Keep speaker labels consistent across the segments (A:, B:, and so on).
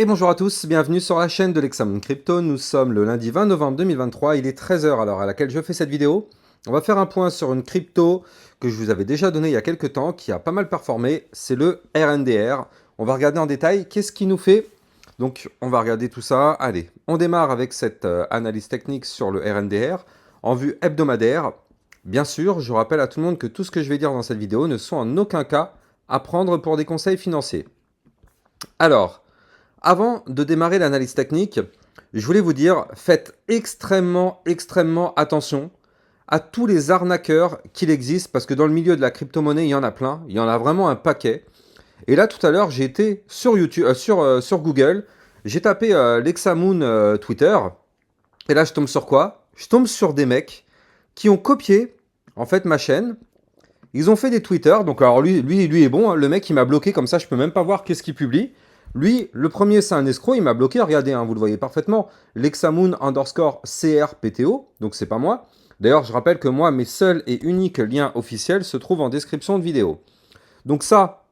A: Et bonjour à tous, bienvenue sur la chaîne de l'Hexamoon Crypto. Nous sommes le lundi 20 novembre 2023, il est 13 h à l'heure à laquelle je fais cette vidéo. On va faire un point sur une crypto que je vous avais déjà donnée il y a quelques temps, qui a pas mal performé, c'est le RNDR. On va regarder en détail qu'est-ce qui nous fait. Donc on va regarder tout ça. Allez, on démarre avec cette analyse technique sur le RNDR en vue hebdomadaire. Bien sûr, je rappelle à tout le monde que tout ce que je vais dire dans cette vidéo ne sont en aucun cas à prendre pour des conseils financiers. Alors, avant de démarrer l'analyse technique, je voulais vous dire, faites extrêmement attention à tous les arnaqueurs qu'il existe, parce que dans le milieu de la crypto-monnaie, il y en a plein, il y en a vraiment un paquet. Et là, tout à l'heure, j'ai été sur YouTube, sur Google, j'ai tapé l'Hexamoon Twitter, et là, je tombe sur quoi? Je tombe sur des mecs qui ont copié, en fait, ma chaîne. Ils ont fait des Twitter, donc alors lui est bon, hein, le mec il m'a bloqué comme ça, je peux même pas voir qu'est-ce qu'il publie. Lui, le premier c'est un escroc, il m'a bloqué, regardez, hein, vous le voyez parfaitement, l'Hexamoon _ CRPTO, donc c'est pas moi. D'ailleurs, je rappelle que moi, mes seuls et uniques liens officiels se trouvent en description de vidéo. Donc ça,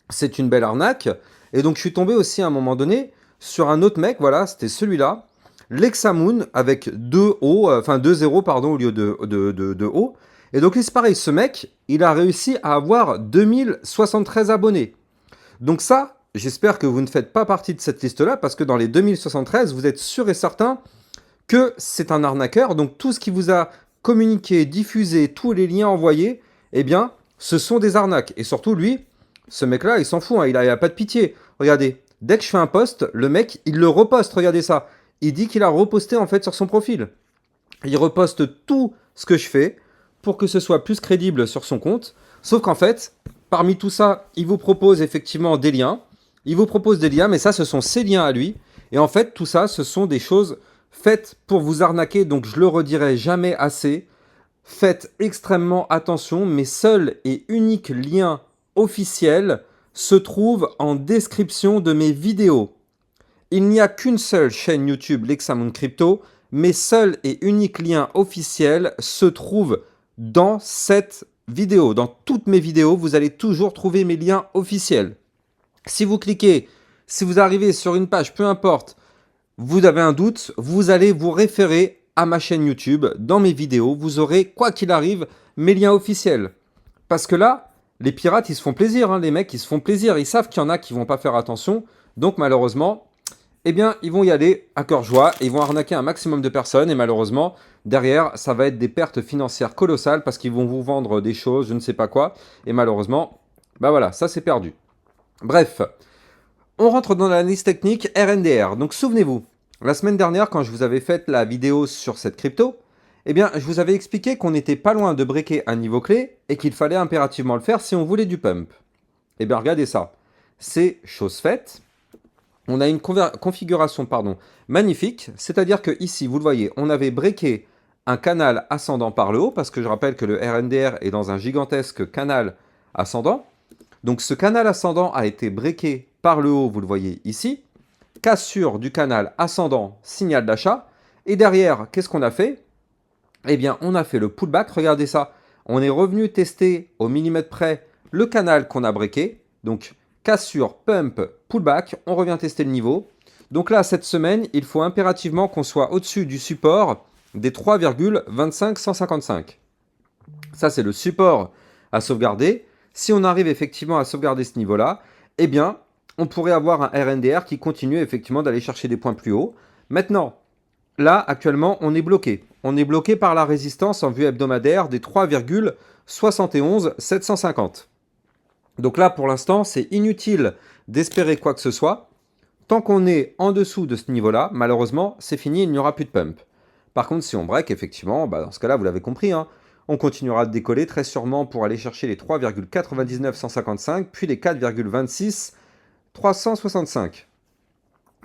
A: c'est une belle arnaque. Et donc je suis tombé aussi à un moment donné sur un autre mec, voilà, c'était celui-là, l'Hexamoon avec deux O, enfin deux zéros pardon au lieu de O. Et donc c'est pareil, ce mec, il a réussi à avoir 2073 abonnés. Donc ça, j'espère que vous ne faites pas partie de cette liste-là, parce que dans les 2073, vous êtes sûr et certain que c'est un arnaqueur. Donc tout ce qui vous a communiqué, diffusé, tous les liens envoyés, eh bien, ce sont des arnaques. Et surtout, lui, ce mec-là, il s'en fout, hein, il a pas de pitié. Regardez, dès que je fais un post, le mec, il le reposte, regardez ça. Il dit qu'il a reposté en fait sur son profil. Il reposte tout ce que je fais pour que ce soit plus crédible sur son compte. Sauf qu'en fait, parmi tout ça, il vous propose effectivement des liens. Il vous propose des liens, mais ça, ce sont ses liens à lui. Et en fait, tout ça, ce sont des choses faites pour vous arnaquer. Donc, je le redirai jamais assez. Faites extrêmement attention. Mes seuls et uniques liens officiels se trouvent en description de mes vidéos. Il n'y a qu'une seule chaîne YouTube, l'Hexamoon Crypto. Mes seuls et uniques liens officiels se trouvent dans cette vidéo. Dans toutes mes vidéos, vous allez toujours trouver mes liens officiels. Si vous cliquez, si vous arrivez sur une page, peu importe, vous avez un doute, vous allez vous référer à ma chaîne YouTube. Dans mes vidéos, vous aurez, quoi qu'il arrive, mes liens officiels. Parce que là, les pirates, ils se font plaisir, hein, les mecs, ils se font plaisir. Ils savent qu'il y en a qui vont pas faire attention. Donc malheureusement, eh bien, ils vont y aller à cœur joie et ils vont arnaquer un maximum de personnes. Et malheureusement, derrière, ça va être des pertes financières colossales parce qu'ils vont vous vendre des choses, je ne sais pas quoi. Et malheureusement, bah voilà, ça c'est perdu. Bref, on rentre dans l'analyse technique RNDR. Donc souvenez-vous, la semaine dernière, quand je vous avais fait la vidéo sur cette crypto, eh bien, je vous avais expliqué qu'on n'était pas loin de breaker un niveau clé et qu'il fallait impérativement le faire si on voulait du pump. Eh bien, regardez ça. C'est chose faite. On a une configuration magnifique, c'est-à-dire que ici, vous le voyez, on avait breaké un canal ascendant par le haut, parce que je rappelle que le RNDR est dans un gigantesque canal ascendant. Donc ce canal ascendant a été breaké par le haut, vous le voyez ici. Cassure du canal ascendant, signal d'achat. Et derrière, qu'est-ce qu'on a fait? Eh bien, on a fait le pullback, regardez ça. On est revenu tester au millimètre près le canal qu'on a breaké. Donc cassure, pump, pullback, on revient tester le niveau. Donc là, cette semaine, il faut impérativement qu'on soit au-dessus du support des 3,25155. Ça, c'est le support à sauvegarder. Si on arrive effectivement à sauvegarder ce niveau-là, eh bien, on pourrait avoir un RNDR qui continue effectivement d'aller chercher des points plus hauts. Maintenant, là, actuellement, on est bloqué. On est bloqué par la résistance en vue hebdomadaire des 3,71750. Donc là, pour l'instant, c'est inutile d'espérer quoi que ce soit. Tant qu'on est en dessous de ce niveau-là, malheureusement, c'est fini, il n'y aura plus de pump. Par contre, si on break, effectivement, dans ce cas-là, vous l'avez compris, hein, on continuera de décoller très sûrement pour aller chercher les 3,99155, puis les 4,26365.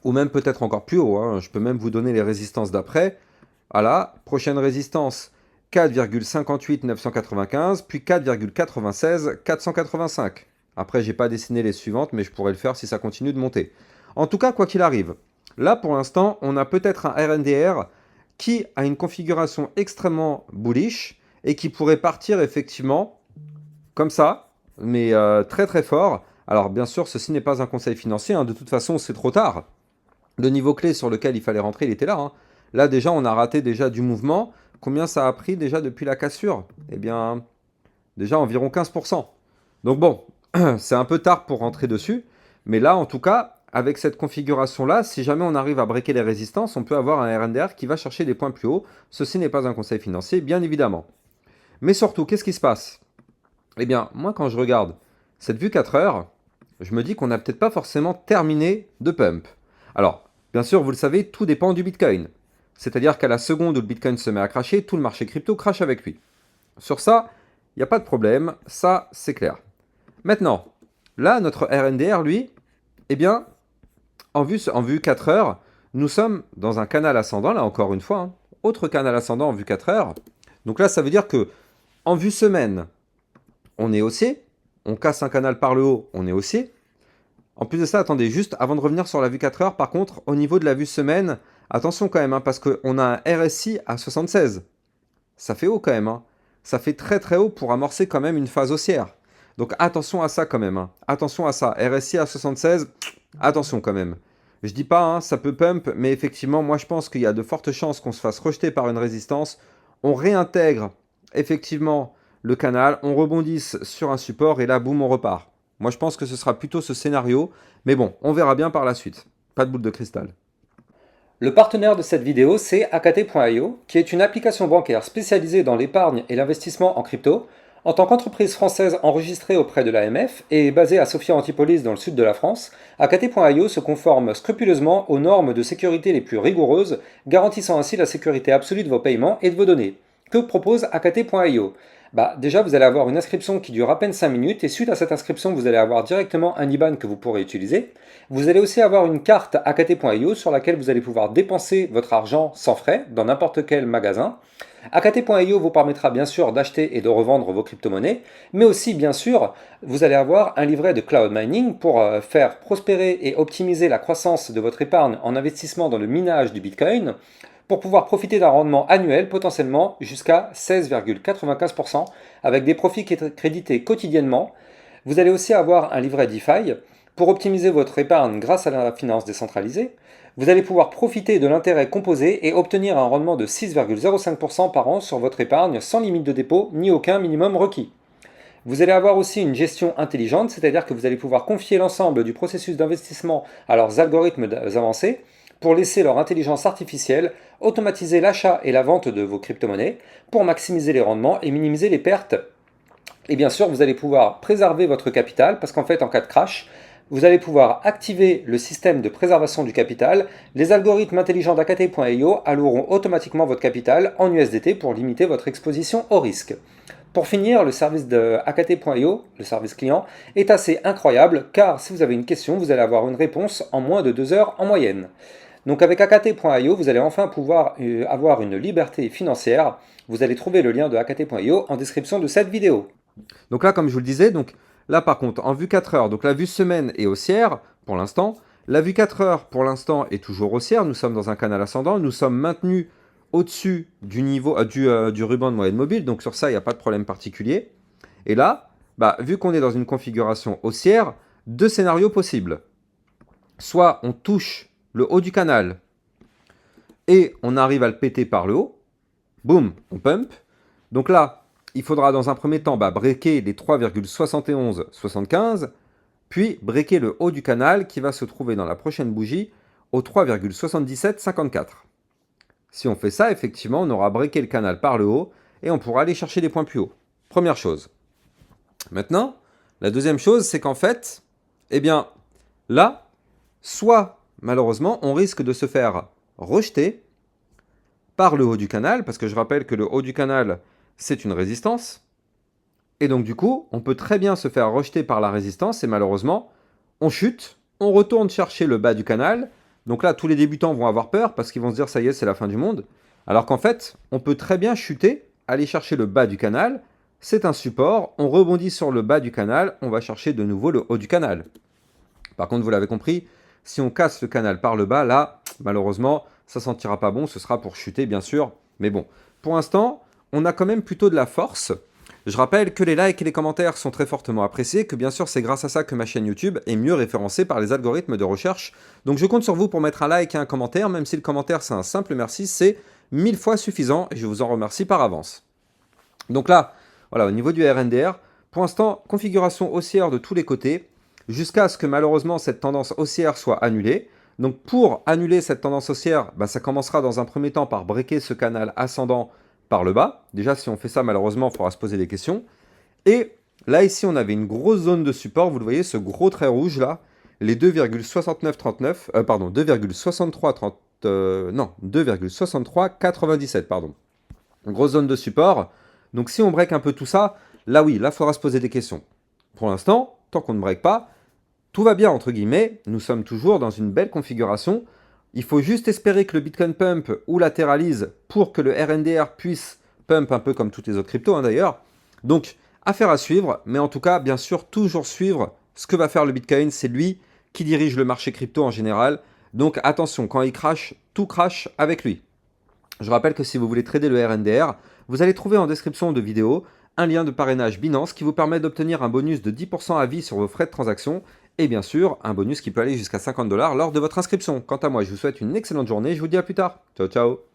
A: Ou même peut-être encore plus haut, hein. Je peux même vous donner les résistances d'après. Voilà, prochaine résistance, 4,58 995, puis 4,96 485. Après, j'ai pas dessiné les suivantes, mais je pourrais le faire si ça continue de monter. En tout cas, quoi qu'il arrive, là pour l'instant, on a peut-être un RNDR qui a une configuration extrêmement bullish et qui pourrait partir effectivement comme ça, mais très très fort. Alors bien sûr, ceci n'est pas un conseil financier, hein, de toute façon c'est trop tard. Le niveau clé sur lequel il fallait rentrer, il était là, hein. Là, déjà, on a raté déjà du mouvement. Combien ça a pris déjà depuis la cassure? Eh bien, déjà environ 15%. Donc bon, c'est un peu tard pour rentrer dessus. Mais là, en tout cas, avec cette configuration-là, si jamais on arrive à breaker les résistances, on peut avoir un RNDR qui va chercher des points plus hauts. Ceci n'est pas un conseil financier, bien évidemment. Mais surtout, qu'est-ce qui se passe? Eh bien, moi, quand je regarde cette vue 4 heures, je me dis qu'on n'a peut-être pas forcément terminé de pump. Alors, bien sûr, vous le savez, tout dépend du Bitcoin. C'est-à-dire qu'à la seconde où le Bitcoin se met à cracher, tout le marché crypto crache avec lui. Sur ça, il n'y a pas de problème, ça, c'est clair. Maintenant, là, notre RNDR, lui, eh bien, en vue 4 heures, nous sommes dans un canal ascendant, là encore une fois, hein, autre canal ascendant en vue 4 heures. Donc là, ça veut dire que en vue semaine, on est haussier, on casse un canal par le haut, on est haussier. En plus de ça, attendez, juste avant de revenir sur la vue 4 heures, par contre, au niveau de la vue semaine, attention quand même, hein, parce qu'on a un RSI à 76. Ça fait haut quand même, hein. Ça fait très très haut pour amorcer quand même une phase haussière. Donc attention à ça quand même, hein. Attention à ça. RSI à 76, attention quand même. Je dis pas, hein, ça peut pump, mais effectivement, moi je pense qu'il y a de fortes chances qu'on se fasse rejeter par une résistance. On réintègre effectivement le canal, on rebondisse sur un support et là, boum, on repart. Moi je pense que ce sera plutôt ce scénario, mais bon, on verra bien par la suite. Pas de boule de cristal.
B: Le partenaire de cette vidéo, c'est AKT.io, qui est une application bancaire spécialisée dans l'épargne et l'investissement en crypto. En tant qu'entreprise française enregistrée auprès de l'AMF et basée à Sophia Antipolis dans le sud de la France, AKT.io se conforme scrupuleusement aux normes de sécurité les plus rigoureuses, garantissant ainsi la sécurité absolue de vos paiements et de vos données. Que propose AKT.io? Déjà, vous allez avoir une inscription qui dure à peine 5 minutes et suite à cette inscription, vous allez avoir directement un IBAN que vous pourrez utiliser. Vous allez aussi avoir une carte AKT.io sur laquelle vous allez pouvoir dépenser votre argent sans frais dans n'importe quel magasin. AKT.io vous permettra bien sûr d'acheter et de revendre vos crypto-monnaies, mais aussi bien sûr, vous allez avoir un livret de cloud mining pour faire prospérer et optimiser la croissance de votre épargne en investissement dans le minage du Bitcoin, pour pouvoir profiter d'un rendement annuel potentiellement jusqu'à 16,95% avec des profits crédités quotidiennement. Vous allez aussi avoir un livret DeFi pour optimiser votre épargne grâce à la finance décentralisée. Vous allez pouvoir profiter de l'intérêt composé et obtenir un rendement de 6,05% par an sur votre épargne sans limite de dépôt ni aucun minimum requis. Vous allez avoir aussi une gestion intelligente, c'est-à-dire que vous allez pouvoir confier l'ensemble du processus d'investissement à leurs algorithmes avancés pour laisser leur intelligence artificielle automatiser l'achat et la vente de vos crypto-monnaies pour maximiser les rendements et minimiser les pertes. Et bien sûr, vous allez pouvoir préserver votre capital parce qu'en fait, en cas de crash, vous allez pouvoir activer le système de préservation du capital. Les algorithmes intelligents d'AKT.io alloueront automatiquement votre capital en USDT pour limiter votre exposition au risque. Pour finir, le service de AKT.io, le service client, est assez incroyable car si vous avez une question, vous allez avoir une réponse en moins de 2 heures en moyenne. Donc avec AKT.io, vous allez enfin pouvoir avoir une liberté financière. Vous allez trouver le lien de AKT.io en description de cette vidéo.
A: Donc là, comme je vous le disais, donc là par contre, en vue 4 heures, donc la vue semaine est haussière pour l'instant. La vue 4 heures pour l'instant est toujours haussière. Nous sommes dans un canal ascendant. Nous sommes maintenus au-dessus du niveau du ruban de moyenne mobile. Donc sur ça, il n'y a pas de problème particulier. Et là, vu qu'on est dans une configuration haussière, deux scénarios possibles. Soit on touche le haut du canal et on arrive à le péter par le haut. Boum, on pump. Donc là, il faudra dans un premier temps breaker les 3,7175, puis breaker le haut du canal qui va se trouver dans la prochaine bougie au 3,7754. Si on fait ça, effectivement, on aura breaké le canal par le haut et on pourra aller chercher des points plus hauts. Première chose. Maintenant, la deuxième chose, c'est qu'en fait, eh bien, là, soit, malheureusement, on risque de se faire rejeter par le haut du canal, parce que je rappelle que le haut du canal, c'est une résistance. Et donc du coup, on peut très bien se faire rejeter par la résistance et malheureusement, on chute, on retourne chercher le bas du canal. Donc là, tous les débutants vont avoir peur parce qu'ils vont se dire ça y est, c'est la fin du monde. Alors qu'en fait, on peut très bien chuter, aller chercher le bas du canal. C'est un support, on rebondit sur le bas du canal, on va chercher de nouveau le haut du canal. Par contre, vous l'avez compris, si on casse le canal par le bas, là, malheureusement, ça ne sentira pas bon, ce sera pour chuter bien sûr. Mais bon, pour l'instant, on a quand même plutôt de la force. Je rappelle que les likes et les commentaires sont très fortement appréciés, que bien sûr c'est grâce à ça que ma chaîne YouTube est mieux référencée par les algorithmes de recherche. Donc je compte sur vous pour mettre un like et un commentaire, même si le commentaire c'est un simple merci, c'est 1000 fois suffisant et je vous en remercie par avance. Donc là, voilà, au niveau du RNDR, pour l'instant, configuration haussière de tous les côtés, jusqu'à ce que malheureusement cette tendance haussière soit annulée. Donc pour annuler cette tendance haussière, ça commencera dans un premier temps par breaker ce canal ascendant par le bas. Déjà, si on fait ça, malheureusement, il faudra se poser des questions. Et là, ici, on avait une grosse zone de support. Vous le voyez, ce gros trait rouge là, les 2,6939, pardon, 2,6330, non, 2,6397, pardon. Une grosse zone de support. Donc si on break un peu tout ça, là oui, là, il faudra se poser des questions. Pour l'instant, tant qu'on ne break pas, tout va bien, entre guillemets. Nous sommes toujours dans une belle configuration. Il faut juste espérer que le Bitcoin pump ou latéralise pour que le RNDR puisse pump un peu comme toutes les autres cryptos d'ailleurs. Donc, affaire à suivre, mais en tout cas, bien sûr, toujours suivre ce que va faire le Bitcoin. C'est lui qui dirige le marché crypto en général. Donc attention, quand il crash, tout crash avec lui. Je rappelle que si vous voulez trader le RNDR, vous allez trouver en description de vidéo un lien de parrainage Binance qui vous permet d'obtenir un bonus de 10% à vie sur vos frais de transaction et bien sûr un bonus qui peut aller jusqu'à 50 $ lors de votre inscription. Quant à moi, je vous souhaite une excellente journée et je vous dis à plus tard. Ciao ciao.